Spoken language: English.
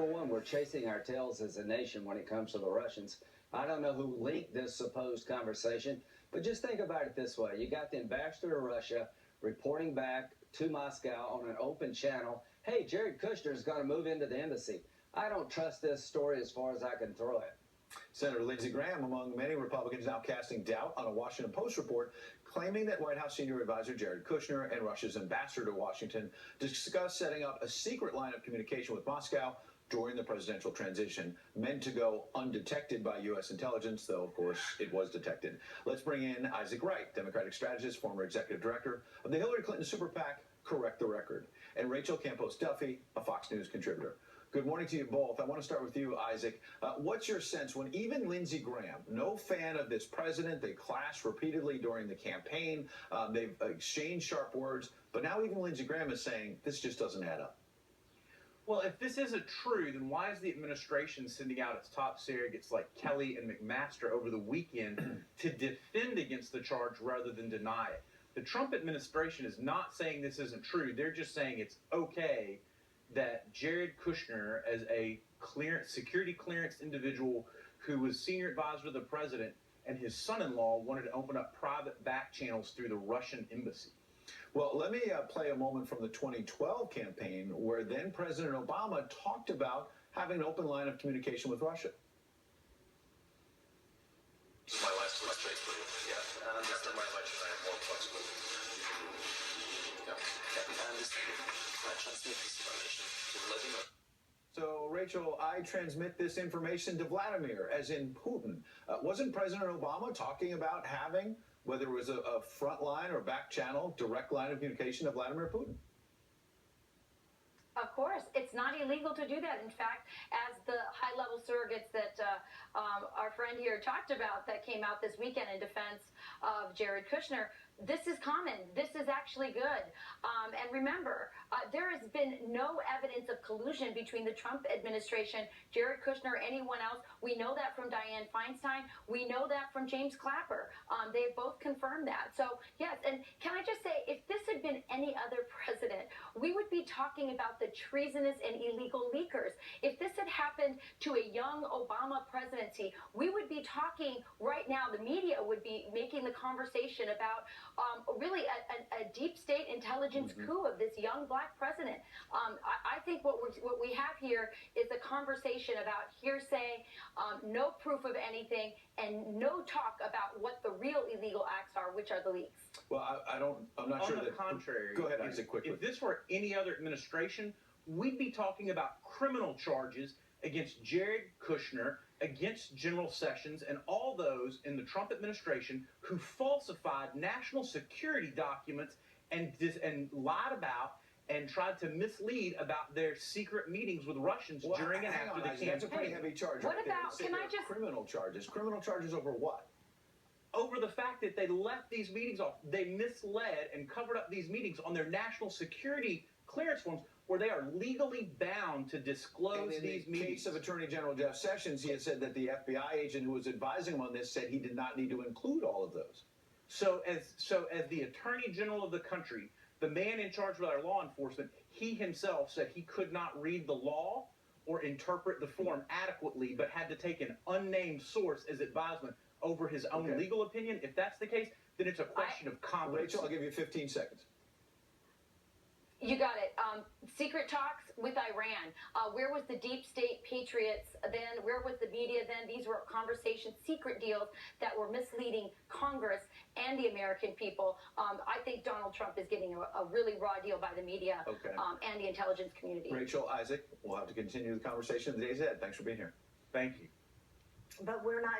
number one, we're chasing our tails as a nation when it comes to the Russians. I don't know who leaked this supposed conversation, but just think about it this way. You got the ambassador to Russia reporting back to Moscow on an open channel, hey, Jared Kushner is going to move into the embassy. I don't trust this story as far as I can throw it. Senator Lindsey Graham, among many Republicans, now casting doubt on a Washington Post report claiming that White House senior advisor Jared Kushner and Russia's ambassador to Washington discussed setting up a secret line of communication with Moscow during the presidential transition, meant to go undetected by U.S. intelligence, though, of course, it was detected. Let's bring in Isaac Wright, Democratic strategist, former executive director of the Hillary Clinton super PAC, Correct the Record, and Rachel Campos-Duffy, a Fox News contributor. Good morning to you both. I want to start with you, Isaac. What's your sense when even Lindsey Graham, no fan of this president, they clashed repeatedly during the campaign, they've exchanged sharp words, but now even Lindsey Graham is saying this just doesn't add up? Well, if this isn't true, then why is the administration sending out its top surrogates like Kelly and McMaster over the weekend to defend against the charge rather than deny it? The Trump administration is not saying this isn't true. They're just saying it's okay that Jared Kushner, as a security clearance individual who was senior advisor to the president, and his son-in-law wanted to open up private back channels through the Russian embassy. Well, let me play a moment from the 2012 campaign where then President Obama talked about having an open line of communication with Russia. My last question, yeah. After my election, I have more flexibility. Yeah. I transmit this information to Vladimir. So, Rachel, I transmit this information to Vladimir, as in Putin. Wasn't President Obama talking about having, whether it was a front line or back channel, direct line of communication to Vladimir Putin? Of course, it's not illegal to do that. In fact, as the high-level surrogates that our friend here talked about that came out this weekend in defense of Jared Kushner, this is common. This is actually good. And remember, there has been no evidence of collusion between the Trump administration, Jared Kushner, or anyone else. We know that from Dianne Feinstein. We know that from James Clapper. They've both confirmed that. So, yes, and can I just say, if this had been any other president, we would be talking about the treasonous and illegal leakers. If this had happened to a young Obama presidency, we would be talking right now, the media would be making the conversation about really a deep state intelligence coup of this young black president. I think what we have here is a conversation about hearsay, no proof of anything, and no talk about what the real illegal acts are, which are the leaks. Well, I'm not sure. On the contrary, go ahead, Isaac, quickly. If this were any other administration, we'd be talking about criminal charges against Jared Kushner, against General Sessions, and all those in the Trump administration who falsified national security documents and lied about and tried to mislead about their secret meetings with Russians during and after the campaign. That's a pretty heavy charge. What about, can I just... Criminal charges. Criminal charges over what? Over the fact that they left these meetings off. They misled and covered up these meetings on their national security clearance forms, where they are legally bound to disclose these meetings. In the case of Attorney General Jeff Sessions, he had said that the FBI agent who was advising him on this said he did not need to include all of those. So as the Attorney General of the country, the man in charge of our law enforcement, he himself said he could not read the law or interpret the form adequately, but had to take an unnamed source as advisement over his own legal opinion. If that's the case, then it's a question of competence. Rachel, I'll give you 15 seconds. You got it. Secret talks with Iran. Where was the deep state patriots then? Where was the media then? These were conversations, secret deals that were misleading Congress and the American people. I think Donald Trump is getting a really raw deal by the media and the intelligence community. Rachel, Isaac, we'll have to continue the conversation in the days ahead. Thanks for being here. Thank you. But we're not